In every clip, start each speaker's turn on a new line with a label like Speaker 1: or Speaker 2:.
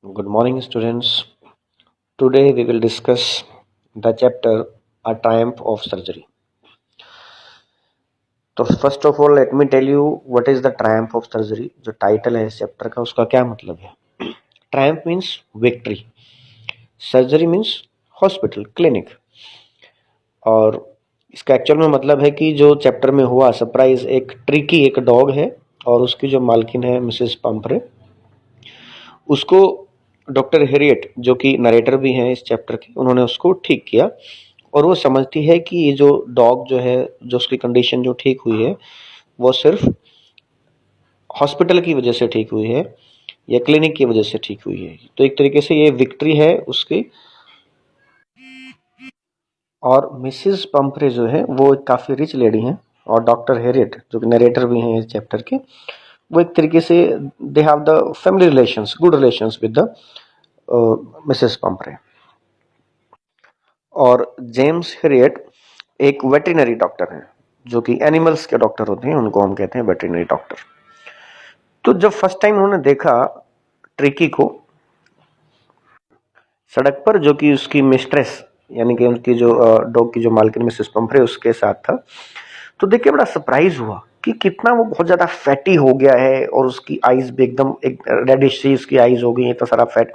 Speaker 1: Good morning, students. Today we will discuss the chapter A Triumph of Surgery. तो first of all let me tell you what is the triumph of surgery. जो title है इस chapter का उसका क्या मतलब है। Triumph means victory, surgery means hospital clinic. और इसका एक्चुअल में मतलब है कि जो चैप्टर में हुआ सरप्राइज, एक ट्रिकी एक डॉग है और उसकी जो मालकिन है मिसेस पंपरे, उसको डॉक्टर हेरियट जो कि नरेटर भी हैं इस चैप्टर के, उन्होंने उसको ठीक किया। और वो समझती है कि ये जो डॉग जो है, जो उसकी कंडीशन जो ठीक हुई है, वो सिर्फ हॉस्पिटल की वजह से ठीक हुई है या क्लिनिक की वजह से ठीक हुई है। तो एक तरीके से ये विक्ट्री है उसकी। और मिसेस पंपरे जो है वो काफ़ी रिच लेडी हैं, और डॉक्टर हेरियट जो कि नरेटर भी हैं इस चैप्टर के, वो एक तरीके से they have the family relations, good relations with the Mrs Pumphrey. और जेम्स हेरियट एक वेटरिनरी डॉक्टर हैं, जो कि एनिमल्स के डॉक्टर होते हैं, उनको हम कहते हैं वेटरिनरी डॉक्टर। तो जब फर्स्ट टाइम उन्होंने देखा ट्रिकी को सड़क पर, जो कि उसकी मिस्ट्रेस यानी कि उनकी जो डॉग की जो मालकिन मिसेस पंपरे उसके साथ था, तो देख के बड़ा सरप्राइज हुआ कि कितना वो बहुत ज्यादा फैटी हो गया है। और उसकी आईज भी एकदम एक रेडिश सी उसकी आईज हो गई, इतना सारा फैट,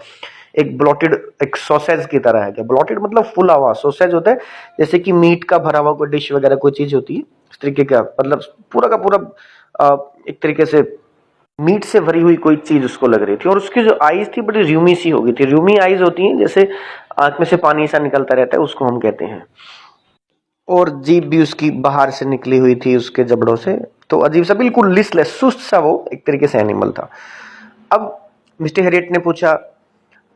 Speaker 1: एक ब्लॉटेड, एक सॉसेज की तरह है। क्या ब्लॉटेड मतलब फुला हुआ, सॉसेज होता है जैसे कि मीट का भरा हुआ कोई डिश वगैरह कोई चीज होती है, इस तरीके का, मतलब पूरा का पूरा एक तरीके से मीट से भरी हुई कोई चीज उसको लग रही थी। और उसकी जो आईज थी बड़ी र्यूमी सी हो गई थी। र्यूमी आईज होती हैं जैसे आंख में से पानी सा निकलता रहता है, उसको हम कहते हैं। और जीभ भी उसकी बाहर से निकली हुई थी उसके जबड़ों से। तो अजीब सा, बिल्कुल लिस्टलेस, सुस्त सा वो एक तरीके से एनिमल था। अब मिस्टर हेरियट ने पूछा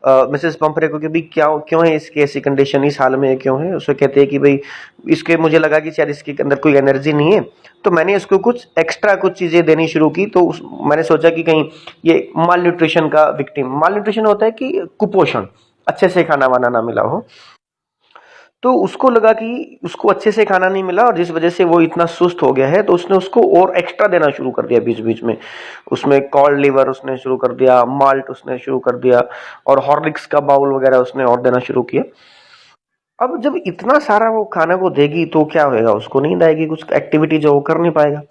Speaker 1: मिसेस पंपरे को कि भाई क्या क्यों है इसकी ऐसी कंडीशन, इस हाल में क्यों है। उसे कहते हैं कि भाई इसके मुझे लगा कि शायद इसके अंदर कोई एनर्जी नहीं है, तो मैंने इसको कुछ एक्स्ट्रा कुछ चीज़ें देनी शुरू की। तो मैंने सोचा कि कहीं ये माल न्यूट्रिशन का विक्टिम, माल न्यूट्रिशन होता है कि कुपोषण, अच्छे से खाना वाना ना मिला हो। तो उसको लगा कि उसको अच्छे से खाना नहीं मिला और जिस वजह से वो इतना सुस्त हो गया है, तो उसने उसको और एक्स्ट्रा देना शुरू कर दिया बीच बीच में। उसमें कॉल्ड लिवर उसने शुरू कर दिया, माल्ट उसने शुरू कर दिया, और हॉर्लिक्स का बाउल वगैरह उसने और देना शुरू किया। अब जब इतना सारा वो खाना को देगी तो क्या होएगा, उसको नींद आएगी, कुछ एक्टिविटी जो वो कर नहीं पाएगा।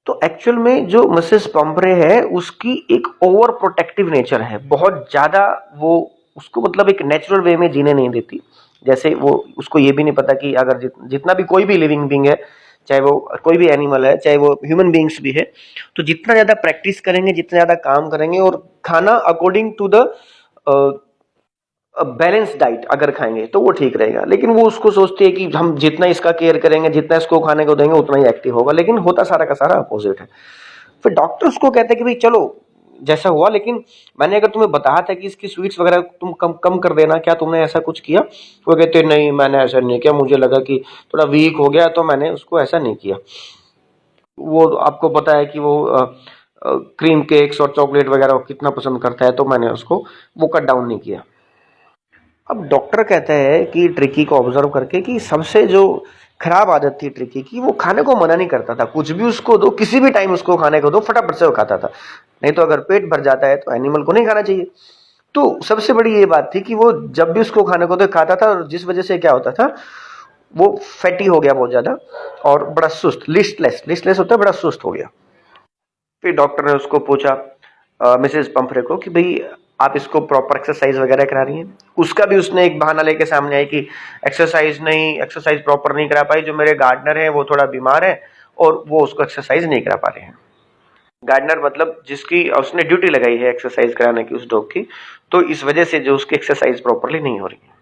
Speaker 1: तो एक्चुअल में जो मिसेस पंपरे है उसकी एक ओवर प्रोटेक्टिव नेचर है, बहुत ज्यादा। वो उसको मतलब एक नेचुरल वे में जीने नहीं देती। जैसे वो, उसको ये भी नहीं पता कि अगर जितना भी कोई भी लिविंग बींग है, चाहे वो कोई भी एनिमल है, चाहे वो ह्यूमन बींग्स भी है, तो जितना ज्यादा प्रैक्टिस करेंगे, जितना ज्यादा काम करेंगे और खाना according to the balance diet अगर खाएंगे तो वो ठीक रहेगा। लेकिन वो उसको सोचती है कि हम जितना इसका केयर करेंगे, जितना इसको खाने को देंगे, उतना ही एक्टिव होगा। लेकिन होता सारा का सारा अपोजिट है। फिर डॉक्टर उसको कहते हैं कि भाई चलो जैसा हुआ, लेकिन मैंने अगर तुम्हें बताया था कि इसकी स्वीट्स वगैरह तुम कम कम कर देना, क्या तुमने ऐसा कुछ किया। वो कहते नहीं, मैंने ऐसा नहीं किया, मुझे लगा कि थोड़ा वीक हो गया तो मैंने उसको ऐसा नहीं किया। वो आपको पता है कि वो क्रीम केक्स और चॉकलेट वगैरह कितना पसंद करता है, तो मैंने उसको वो कट डाउन नहीं किया। अब डॉक्टर कहते हैं कि ट्रिकी को ऑब्जर्व करके कि सबसे जो खराब आदत थी ट्रिकी की, वो खाने को मना नहीं करता था। कुछ भी उसको दो, किसी भी टाइम उसको खाने को दो, फटाफट से वो खाता था। नहीं तो अगर पेट भर जाता है तो एनिमल को नहीं खाना चाहिए। तो सबसे बड़ी ये बात थी कि वो जब भी उसको खाने को दो खाता था, और जिस वजह से क्या होता था, वो फैटी हो गया बहुत ज्यादा और बड़ा सुस्त, लिस्टलेस, लिस्टलेस होता है, बड़ा सुस्त हो गया। फिर डॉक्टर ने उसको पूछा मिसेस पंफरे को कि भाई आप इसको प्रॉपर एक्सरसाइज वगैरह करा रही हैं। उसका भी उसने एक बहाना लेके सामने आया कि एक्सरसाइज नहीं, एक्सरसाइज प्रॉपर नहीं करा पाई, जो मेरे गार्डनर है वो थोड़ा बीमार है और वो उसको एक्सरसाइज नहीं करा पा रहे हैं। गार्डनर मतलब जिसकी उसने ड्यूटी लगाई है एक्सरसाइज कराने की उस डॉग की, तो इस वजह से जो उसकी एक्सरसाइज प्रॉपरली नहीं हो रही है।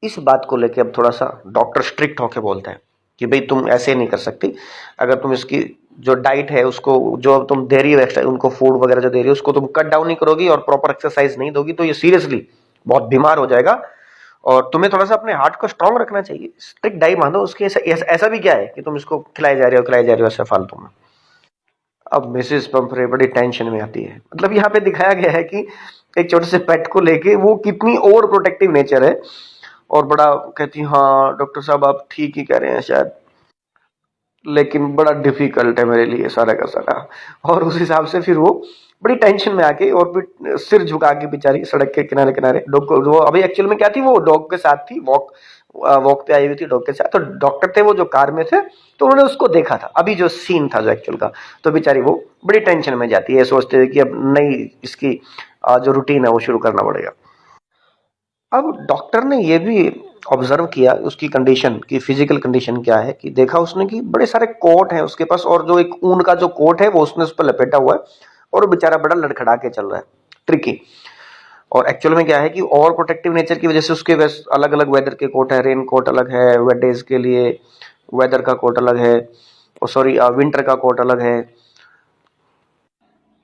Speaker 1: इस बात को लेके अब थोड़ा सा डॉक्टर स्ट्रिक्ट होके बोलता है कि भाई तुम ऐसे नहीं कर सकती। अगर तुम इसकी जो डाइट है उसको, जो तुम दे रही हो एक्स्ट्रा उनको फूड वगैरह जो दे रही हो, उसको तुम कट डाउन नहीं करोगी और प्रॉपर एक्सरसाइज नहीं दोगी, तो ये सीरियसली बहुत बीमार हो जाएगा। और तुम्हें थोड़ा सा अपने हार्ट को स्ट्रांग रखना चाहिए, स्ट्रिक्ट डाइट बांधो उसकी। ऐसा भी क्या है कि तुम इसको खिलाए जा रहे हो, खिलाए जा रहे हो ऐसा फालतू में। अब मिसेस पंफरे बड़ी टेंशन में आती है। मतलब यहाँ पे दिखाया गया है कि एक छोटे से पेट को लेके वो कितनी ओवर प्रोटेक्टिव नेचर है। और बड़ा कहती हाँ डॉक्टर साहब आप ठीक ही कह रहे हैं शायद। लेकिन बड़ा डिफिकल्ट है मेरे लिए सारा का सारा। और उस हिसाब से फिर वो बड़ी टेंशन में आके और फिर सिर झुका के बेचारी सड़क के किनारे किनारे डॉग को, वो अभी एक्चुअल में क्या थी, वो डॉग के साथ थी, वॉक वॉक पे आई हुई थी डॉग के साथ। तो डॉक्टर थे वो जो कार में थे, तो उन्होंने उसको देखा था अभी जो सीन था जो एक्चुअल का। तो बेचारी वो बड़ी टेंशन में जाती है, सोचते थे कि अब नई इसकी जो रूटीन है वो शुरू करना पड़ेगा। अब डॉक्टर ने ये भी ऑब्जर्व किया उसकी कंडीशन की, फिजिकल कंडीशन क्या है, कि देखा उसने कि बड़े सारे कोट हैं उसके पास, और जो एक ऊन का जो कोट है वो उसने उस पर लपेटा हुआ है, और वो बेचारा बड़ा लड़खड़ा के चल रहा है, ट्रिकी। और एक्चुअल में क्या है कि ओवर प्रोटेक्टिव नेचर की वजह से उसके अलग अलग वेदर के कोट है, रेन कोट अलग है, वेट डेज के लिए वेदर का कोट अलग है, सॉरी विंटर का कोट अलग है।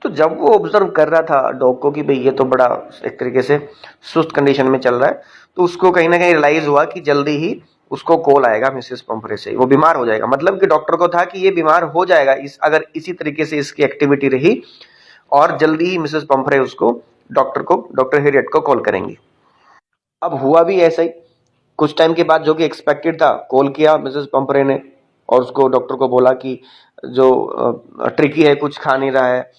Speaker 1: तो जब वो ऑब्जर्व कर रहा था डॉग को कि भाई ये तो बड़ा एक तरीके से सुस्त कंडीशन में चल रहा है, तो उसको कहीं ना कहीं रियलाइज हुआ कि जल्दी ही उसको कॉल आएगा मिसेस पंफरे से, वो बीमार हो जाएगा। मतलब कि डॉक्टर को था कि ये बीमार हो जाएगा इस अगर इसी तरीके से इसकी एक्टिविटी रही, और जल्दी ही मिसेस पंफरे उसको डॉक्टर हेरियट को कॉल करेंगी। अब हुआ भी ऐसा ही। कुछ टाइम के बाद जो कि एक्सपेक्टेड था, कॉल किया मिसेस पंपरे ने और उसको डॉक्टर को बोला कि जो ट्रिकी है कुछ खा नहीं रहा है,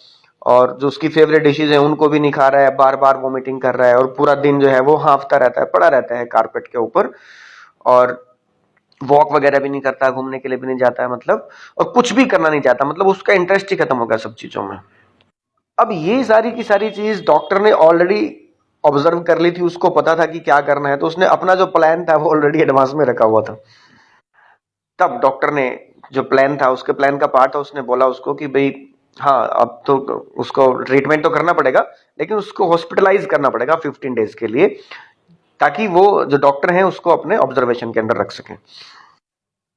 Speaker 1: और जो उसकी फेवरेट डिशेज है उनको भी नहीं खा रहा है, बार बार वोमिटिंग कर रहा है, और पूरा दिन जो है वो हाँफता रहता है, पड़ा रहता है कारपेट के ऊपर, और वॉक वगैरह भी नहीं करता, घूमने के लिए भी नहीं जाता है, मतलब और कुछ भी करना नहीं चाहता, मतलब उसका इंटरेस्ट ही खत्म हो गया सब चीजों में। अब ये सारी की सारी चीज डॉक्टर ने ऑलरेडी ऑब्जर्व कर ली थी, उसको पता था कि क्या करना है, तो उसने अपना जो प्लान था वो ऑलरेडी एडवांस में रखा हुआ था। तब डॉक्टर ने जो प्लान था, उसके प्लान का पार्ट था, उसने बोला उसको कि भाई हाँ अब तो उसको ट्रीटमेंट तो करना पड़ेगा, लेकिन उसको हॉस्पिटलाइज करना पड़ेगा 15 डेज के लिए, ताकि वो जो डॉक्टर हैं उसको अपने ऑब्जर्वेशन के अंदर रख सकें।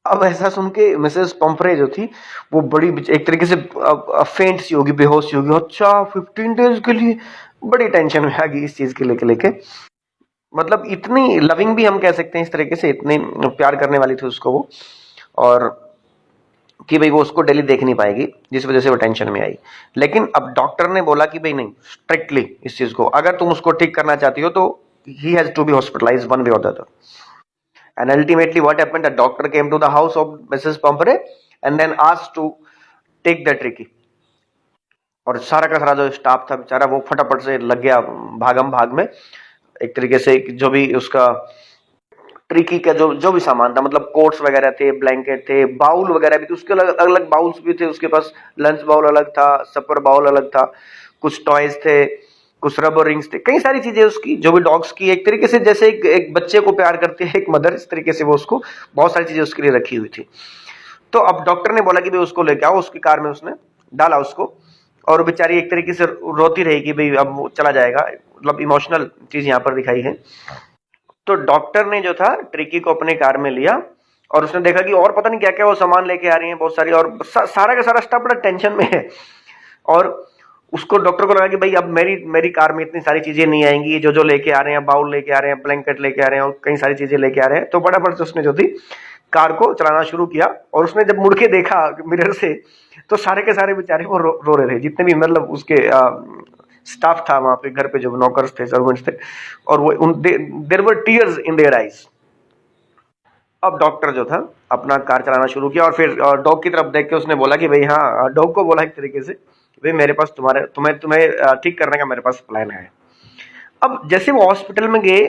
Speaker 1: अब ऐसा सुन के मिसेस पंफरे जो थी वो बड़ी एक तरीके से फेंट सी होगी, बेहोश सी होगी। अच्छा 15 डेज के लिए, बड़ी टेंशन में आ गई इस चीज के लेके। मतलब इतनी लविंग भी हम कह सकते हैं इस तरीके से, इतनी प्यार करने वाली थी उसको वो, और कि भाई वो उसको डेली देख नहीं पाएगी, जिस वजह से वो टेंशन में आई। लेकिन अब डॉक्टर ने बोला कि भाई नहीं, स्ट्रिक्टली इस चीज को अगर तुम उसको ठीक करना चाहती हो तो he has to be hospitalise one way और the other. And ultimately what happened, the doctor came to the house of Mrs. Pumphrey and then asked to take the Tricky। और सारा का सारा जो स्टाफ था बेचारा वो फटाफट से लग गया भागम भाग में, एक तरीके से जो भी उसका ट्रिकी का जो जो भी सामान था, मतलब कोट्स वगैरह थे, ब्लैंकेट थे, बाउल वगैरह भी थे, उसके अलग अलग बाउल्स भी थे उसके पास, लंच बाउल अलग था, सपर बाउल अलग था, कुछ टॉयज थे, कुछ रबर रिंग्स थे, कई सारी चीजें उसकी जो भी डॉग्स की, एक तरीके से जैसे एक बच्चे को प्यार करती है एक मदर, इस तरीके से वो उसको बहुत सारी चीजें उसके लिए रखी हुई थी। तो अब डॉक्टर ने बोला कि भाई उसको लेके आओ, उसकी कार में उसने डाला उसको, और बेचारी एक तरीके से रोती रही कि भाई अब वो चला जाएगा, मतलब इमोशनल चीज यहाँ पर दिखाई है। तो डॉक्टर ने जो था ट्रिकी को अपने कार में लिया, और उसने देखा कि और पता नहीं क्या क्या वो सामान लेके आ रही है बहुत सारी, और सारा का सारा स्टाफ बड़ा टेंशन में है। और उसको डॉक्टर को लगा कि भाई अब मेरी कार में इतनी सारी चीजें नहीं आएंगी, जो जो लेके आ रहे हैं, बाउल लेके आ रहे हैं, ब्लैंकेट लेके आ रहे हैं, और कई सारी चीजें लेके आ रहे हैं। तो फटाफट से उसने जो थी कार को चलाना शुरू किया, और उसने जब मुड़ के देखा मिरर से, तो सारे के सारे बेचारे वो रो रहे थे, जितने भी मतलब उसके स्टाफ था वहां पे, घर पे जो नौकर्स थे, सर्वेंट्स थे, और वो there were tears in their eyes. अब डॉक्टर जो था अपना कार चलाना शुरू किया, और फिर डॉग की तरफ देख के उसने बोला कि भाई हाँ, डॉग को बोला एक तरीके से, भाई मेरे पास तुम्हें ठीक करने का मेरे पास प्लान है। अब जैसे वो हॉस्पिटल में गए,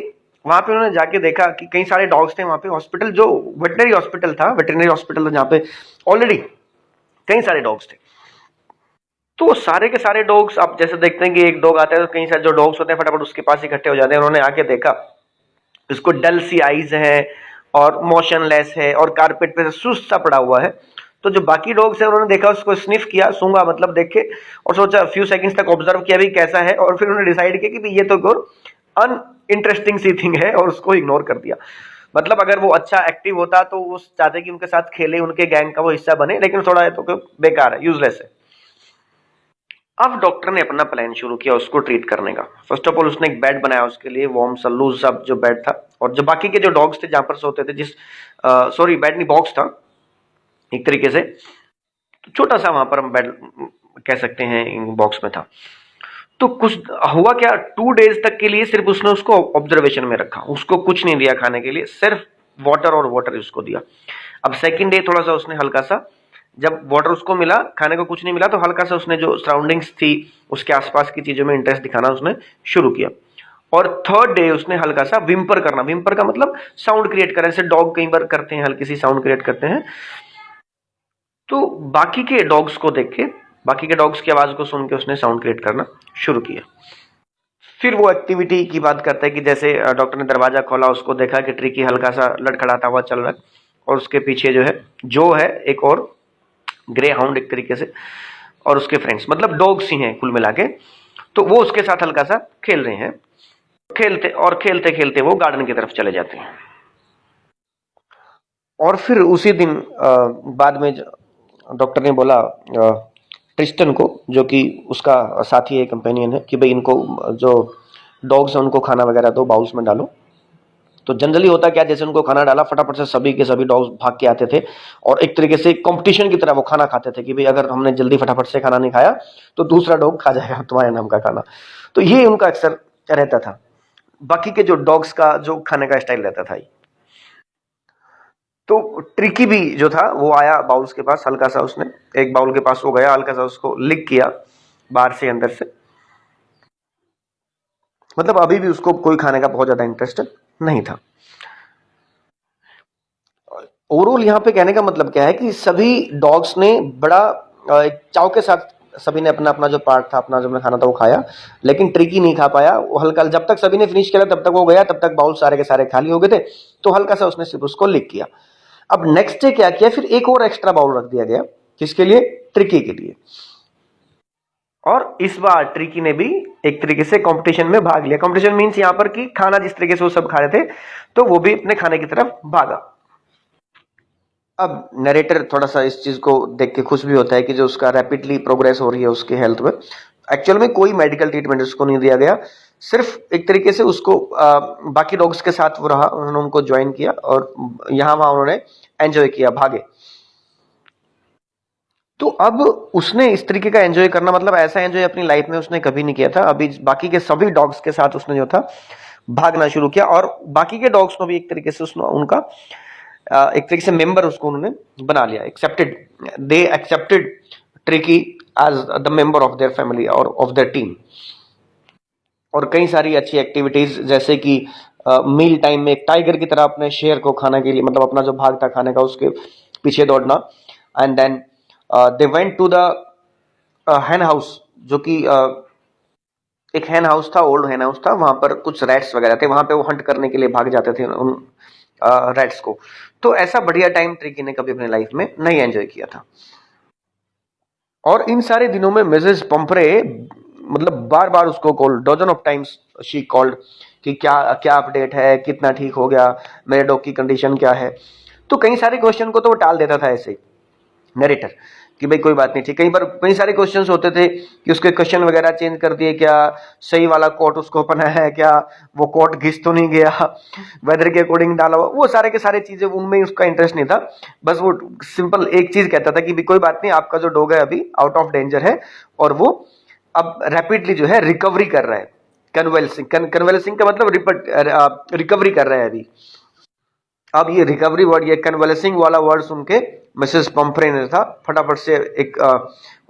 Speaker 1: वहां पे उन्होंने जाके देखा कि कई सारे डॉग्स थे वहां पे। हॉस्पिटल जो वेटनरी हॉस्पिटल था, वेटरनरी हॉस्पिटल जहाँ पे ऑलरेडी कई सारे डॉग्स थे। तो वो सारे के सारे डॉग्स, आप जैसे देखते हैं कि एक डॉग आता है तो कई सारे जो डॉग्स होते हैं फटाफट उसके पास इकट्ठे हो जाते हैं। उन्होंने आके देखा इसको डल सी आईज है और मोशनलेस है और कारपेट पे सुस्त सा पड़ा हुआ है। तो जो बाकी डॉग्स है उन्होंने देखा, उसको स्निफ किया, सूंघा मतलब देखे, और सोचा फ्यू सेकंड्स तक ऑब्जर्व किया भी कैसा है, और फिर उन्होंने डिसाइड किया कि भी ये तो अनइंटरेस्टिंग सी थिंग है, और उसको इग्नोर कर दिया। मतलब अगर वो अच्छा एक्टिव होता तो वो चाहते कि उनके साथ खेले, उनके गैंग का वो हिस्सा बने, लेकिन थोड़ा है तो बेकार है, यूजलेस है। अब डॉक्टर ने अपना प्लान शुरू किया उसको ट्रीट करने का। फर्स्ट ऑफ ऑल उसने एक बेड बनाया उसके लिए, वार्म सा लूज सा जो बेड था, और जो बाकी के जो डॉग्स थे जहां पर सोते थे, सॉरी बेड नहीं, बॉक्स था एक तरीके से, तो छोटा सा वहां पर हम बेड कह सकते हैं, बॉक्स में था। तो कुछ हुआ क्या, 2 डेज तक के लिए सिर्फ उसने उसको ऑब्जर्वेशन में रखा, उसको कुछ नहीं दिया खाने के लिए, सिर्फ वाटर और वाटर उसको दिया। अब सेकेंड डे थोड़ा सा उसने हल्का सा जब वाटर उसको मिला, खाने को कुछ नहीं मिला, तो हल्का सा उसने जो सराउंडिंग्स थी उसके आसपास की चीजों में इंटरेस्ट दिखाना उसने शुरू किया। और थर्ड डे उसने हल्का सा विम्पर करना, विम्पर का मतलब साउंड क्रिएट करना, जैसे डॉग कई बार करते हैं, हल्की सी साउंड क्रिएट करते हैं। तो बाकी के डॉग्स को देख के, बाकी के डॉग्स की आवाज को सुन के उसने साउंड क्रिएट करना शुरू किया। फिर वो एक्टिविटी की बात करता है कि जैसे डॉक्टर ने दरवाजा खोला, उसको देखा कि ट्रिकी हल्का सा लड़खड़ाता हुआ चल रहा है, और उसके पीछे जो है एक और ग्रे हाउंड एक तरीके से, और उसके फ्रेंड्स, मतलब डॉग्स ही हैं कुल मिला के। तो वो उसके साथ हल्का सा खेल रहे हैं, खेलते खेलते वो गार्डन की तरफ चले जाते हैं। और फिर उसी दिन बाद में डॉक्टर ने बोला ट्रिस्टन को, जो कि उसका साथी है, कंपेनियन है, कि भाई इनको जो डॉग्स हैं उनको खाना वगैरह दो, बाउल्स में डालो। तो जनरली होता क्या, जैसे उनको खाना डाला, फटाफट से सभी के सभी डॉग्स भाग के आते थे, और एक तरीके से कंपटीशन की तरह वो खाना खाते थे कि भाई अगर हमने जल्दी फटाफट से खाना नहीं खाया तो दूसरा डॉग खा जाएगा तुम्हारे नाम का खाना। तो ये उनका अक्सर रहता था, बाकी के जो डॉग्स का जो खाने का स्टाइल रहता था। तो ट्रिकी भी जो था वो आया बाउल्स के पास, हल्का सा उसने एक बाउल के पास वो गया, हल्का सा उसको लिक किया बाहर से अंदर से, मतलब अभी भी उसको कोई खाने का बहुत ज्यादा इंटरेस्ट नहीं था। ओवरऑल यहाँ पे कहने का मतलब क्या है कि सभी डॉग्स ने बड़ा चाव के साथ, सभी ने अपना अपना जो पार्ट था, अपना जो अपना खाना था वो खाया, लेकिन ट्रिकी नहीं खा पाया। वो हल्का, जब तक सभी ने फिनिश किया तब तक वो गया, तब तक बाउल सारे के सारे खाली हो गए थे, तो हल्का सा उसने सिर्फ उसको लिक किया। अब नेक्स्ट डे क्या किया, फिर एक और एक्स्ट्रा बाउल रख दिया गया, किसके लिए, ट्रिकी के लिए। और इस बार ट्रिकी ने भी एक तरीके से कंपटीशन में भाग लिया। कंपटीशन मींस यहाँ पर कि खाना जिस तरीके से वो सब खा रहे थे, तो वो भी अपने खाने की तरफ भागा। अब नरेटर थोड़ा सा इस चीज को देख के खुश भी होता है कि जो उसका रैपिडली प्रोग्रेस हो रही है उसके हेल्थ में। एक्चुअल में कोई मेडिकल ट्रीटमेंट उसको नहीं दिया गया, सिर्फ एक तरीके से उसको बाकी डॉग्स के साथ वो रहा, उन्होंने उनको ज्वाइन किया और यहाँ वहां उन्होंने एंजॉय किया, भागे। तो अब उसने इस तरीके का एंजॉय करना, मतलब ऐसा एंजॉय अपनी लाइफ में उसने कभी नहीं किया था। अभी बाकी के सभी डॉग्स के साथ उसने जो था भागना शुरू किया, और बाकी के डॉग्स को भी एक तरीके से उसने उनका एक तरीके से मेंबर उसको उन्होंने बना लिया, they accepted Tricki as the member of their family और ऑफ देयर टीम। और कई सारी अच्छी एक्टिविटीज, जैसे कि मील टाइम में एक टाइगर की तरह अपने शेर को खाने के लिए, मतलब अपना जो भाग था खाने का उसके पीछे दौड़ना। And then they went to the hen house, जो कि एक हैन हाउस था, ओल्ड हैन हाउस था, वहां पर कुछ रैट्स वगैरह थे, वहां पे वो हंट करने के लिए भाग जाते थे उन रैट्स को। तो ऐसा बढ़िया टाइम ट्रिकी ने कभी अपनी लाइफ में नहीं एंजॉय किया था। और इन सारे दिनों में मिसेस पंपरे मतलब बार बार उसको call, dozen of times she called, कि क्या क्या अपडेट है, कितना ठीक हो गया, मेरे डॉग की कंडीशन क्या है। तो कई सारे क्वेश्चन को तो वो टाल देता था ऐसे नरेटर, कि भाई कोई बात नहीं थी। कई बार कई सारे क्वेश्चंस होते थे कि उसके क्वेश्चन वगैरह चेंज कर दिए, क्या सही वाला कोट उसको पहना है, क्या वो कोट घिस तो नहीं गया, वेदर के अकॉर्डिंग डाला हुआ, वो सारे के सारे चीजें, उनमें उसका इंटरेस्ट नहीं था। बस वो सिंपल एक चीज कहता था कि भी कोई बात नहीं, आपका जो डॉग है अभी आउट ऑफ डेंजर है, और वो अब रैपिडली जो है रिकवरी कर रहा है। कन्वेल्सिंग का मतलब रिकवरी कर रहा है अभी। अब ये रिकवरी वर्ड, ये कन्वलेसिंग वाला वर्ड सुन के मिसेस पंपरे ने था फटाफट से एक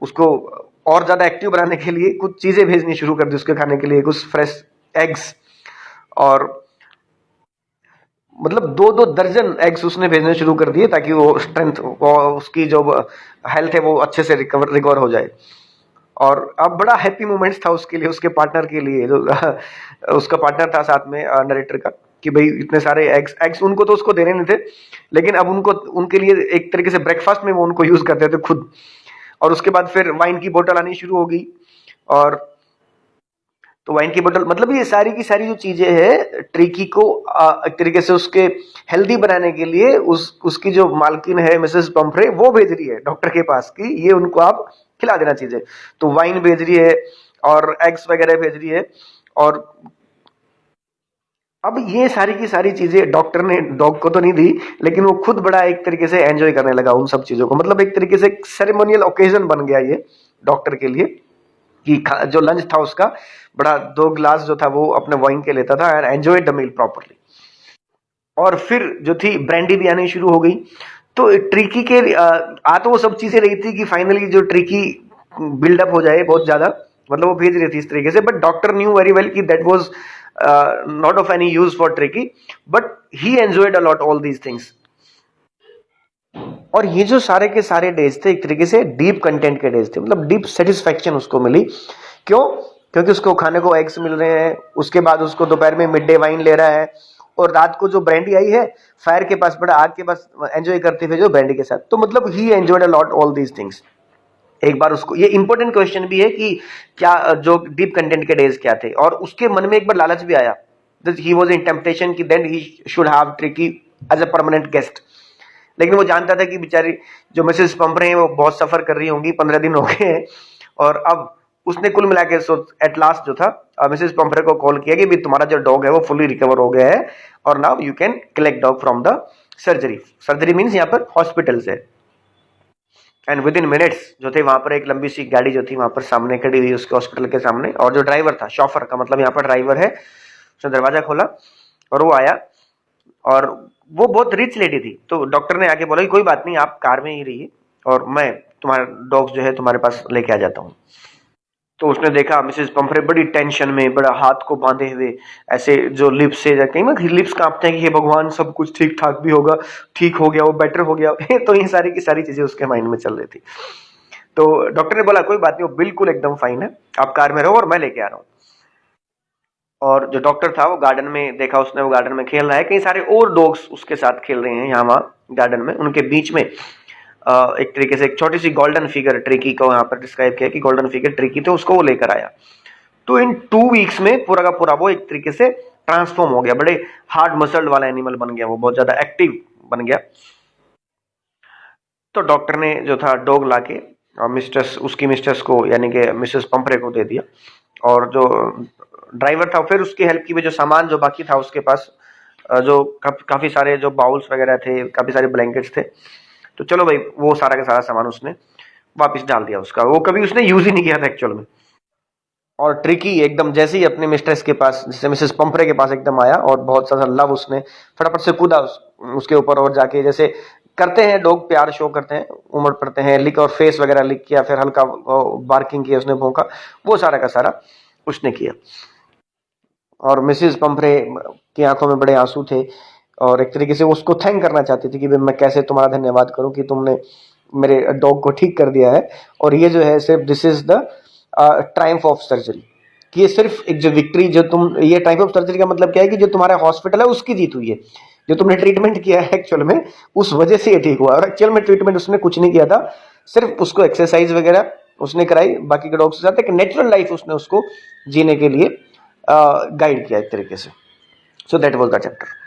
Speaker 1: उसको और ज्यादा एक्टिव बनाने के लिए कुछ चीजें भेजनी शुरू कर दी उसके खाने के लिए, कुछ फ्रेश एग्स, और मतलब 2-2 दर्जन एग्स उसने भेजने शुरू कर दिए, ताकि वो स्ट्रेंथ, उसकी जो हेल्थ है वो अच्छे से रिकवर हो जाए। और अब बड़ा हैप्पी मोमेंट्स था उसके लिए, उसके पार्टनर के लिए, जो उसका पार्टनर था साथ में नरेटर का, कि भाई इतने सारे एग्स उनको तो उसको देने नहीं थे, लेकिन अब उनको उनके लिए एक तरीके से ब्रेकफास्ट में वो उनको यूज करते थे खुद। और उसके बाद फिर वाइन की बोतल आनी शुरू हो गई, और तो वाइन की बोतल, मतलब ये सारी की सारी जो चीजें है ट्रिकी को एक तरीके से उसके हेल्दी बनाने के लिए उसकी जो मालकिन है मिसेस पंपरे, वो भेज रही है डॉक्टर के पास कि ये उनको आप खिला देना चीजें। तो वाइन भेज रही है और एग्स वगैरह भेज रही है। और अब ये सारी की सारी चीजें डॉक्टर ने डॉग को तो नहीं दी, लेकिन वो खुद बड़ा एक तरीके से एंजॉय करने लगा उन सब चीजों को। मतलब एक तरीके से सेरेमोनियल ओकेजन बन गया ये डॉक्टर के लिए, कि जो लंच था उसका बड़ा 2 ग्लास जो था वो अपने वाइन के लेता था, and enjoy the meal properly. और फिर जो थी ब्रांडी भी आनी शुरू हो गई। तो ट्रिकी के तो वो सब चीजें रही थी कि फाइनली जो ट्रिकी बिल्डअप हो जाए बहुत ज्यादा, मतलब वो भेज रही थी इस तरीके से, but doctor knew very well कि that was not of any use for Tricki, but he enjoyed a lot all these things. और ये जो सारे के सारे डेज थे एक तरीके से डीप कंटेंट के डेज थे, मतलब डीप सेटिस्फैक्शन उसको मिली। क्यों? क्योंकि उसको खाने को एग्स मिल रहे हैं, उसके बाद उसको दोपहर में मिड डे वाइन ले रहा है, और रात को जो ब्रांडी आई है फायर के पास बड़ा आग के पास एंजॉय करते हुए जो ब्रांडी के साथ, तो मतलब ही enjoyed a lot all these things. एक बार उसको ये इंपॉर्टेंट क्वेश्चन भी है कि क्या जो डीप कंटेंट के डेज क्या थे, और उसके मन में एक बार लालच भी आया, ही वॉज इन टेम्पटेशन कि then he should have Tricki as a permanent guest. लेकिन वो जानता था कि बेचारी जो मिसेस पंपरे हैं वो बहुत सफर कर रही होंगी, 15 दिन हो गए हैं, और अब उसने कुल मिला के एट लास्ट जो था मिसेस पंपरे को कॉल किया कि भी तुम्हारा जो डॉग है वो फुली रिकवर हो गया है, और now you can collect dog from the surgery. Surgery means यहाँ पर हॉस्पिटल से। एंड विद इन मिनट्स जो थे वहां पर एक लंबी सी गाड़ी जो थी वहां पर सामने खड़ी हुई उसके हॉस्पिटल के सामने, और जो ड्राइवर था, शॉफर का मतलब यहाँ पर ड्राइवर है, उसने दरवाजा खोला और वो आया, और वो बहुत रिच लेडी थी। तो डॉक्टर ने आके बोला कि कोई बात नहीं, आप कार में ही रहिए और मैं तुम्हारा डॉग्स जो है तुम्हारे पास लेके आ जाता हूँ। तो उसने देखा मिसेस पंपरे बड़ी टेंशन में, बड़ा हाथ को बांधे हुए, ऐसे जो लिप्स से कहीं ना लिप्स कांपते हैं कि हे भगवान सब कुछ ठीक ठाक भी होगा, ठीक हो गया, वो बेटर हो गया तो ये सारी की सारी चीजें उसके माइंड में चल रही थी। तो डॉक्टर ने बोला कोई बात नहीं, वो बिल्कुल एकदम फाइन है, आप कार में रहो और मैं लेके आ रहा हूँ। और जो डॉक्टर था वो गार्डन में देखा उसने, वो गार्डन में खेल रहा है, कई सारे और डॉग्स उसके साथ खेल रहे हैं यहाँ वहाँ गार्डन में। उनके बीच में एक तरीके से एक छोटी सी गोल्डन फिगर ट्रिकी को यहाँ पर डिस्क्राइब किया कि गोल्डन फिगर ट्रिकी थे, उसको वो लेकर आया। तो इन 2 वीक्स में पूरा का पूरा वो एक तरीके से ट्रांसफॉर्म हो गया, बड़े हार्ड मसल्ड वाला एनिमल बन गया, वो बहुत ज्यादा एक्टिव बन गया। तो डॉक्टर ने जो था डॉग लाके मिस्ट्रेस उसकी मिस्ट्रेस को यानी कि मिसेस पंपरे को दे दिया, और जो ड्राइवर था फिर उसकी हेल्प की भी, जो सामान जो बाकी था उसके पास, जो काफी सारे जो बाउल्स वगैरह थे, काफी सारे ब्लैंकेट्स थे, तो चलो भाई वो सारा का सारा सामान उसने वापस डाल दिया उसका, वो कभी उसने यूज ही नहीं किया था एक्चुअल में। और ट्रिकी एकदम जैसे ही अपने मिस्ट्रेस के पास, जैसे मिसेस पंपरे के पास एकदम आया, और बहुत सारा लव उसने फटाफट से कूदा उसके ऊपर, और जाके जैसे करते हैं डॉग प्यार शो करते हैं, उमड़ पड़ते हैं, लिक और फेस वगैरह लिक किया, फिर हल्का बार्किंग किया उसने, भौंका, वो सारा का सारा उसने किया। और मिसेस पंपरे की आंखों में बड़े आंसू थे, और एक तरीके से वो उसको थैंक करना चाहती थी कि मैं कैसे तुम्हारा धन्यवाद करूं कि तुमने मेरे डॉग को ठीक कर दिया है, और ये जो है सिर्फ this is the triumph of surgery, कि ये सिर्फ एक जो विक्ट्री, जो तुम, ये ट्रायम्फ ऑफ सर्जरी का मतलब क्या है कि जो तुम्हारा हॉस्पिटल है उसकी जीत हुई है, जो तुमने ट्रीटमेंट किया है एक्चुअल में उस वजह से ये ठीक हुआ। और एक्चुअल में ट्रीटमेंट उसने कुछ नहीं किया था, सिर्फ उसको एक्सरसाइज वगैरह उसने कराई बाकी के डॉग्स के साथ, एक नेचुरल लाइफ उसने उसको जीने के लिए गाइड किया एक तरीके से। So that was the chapter.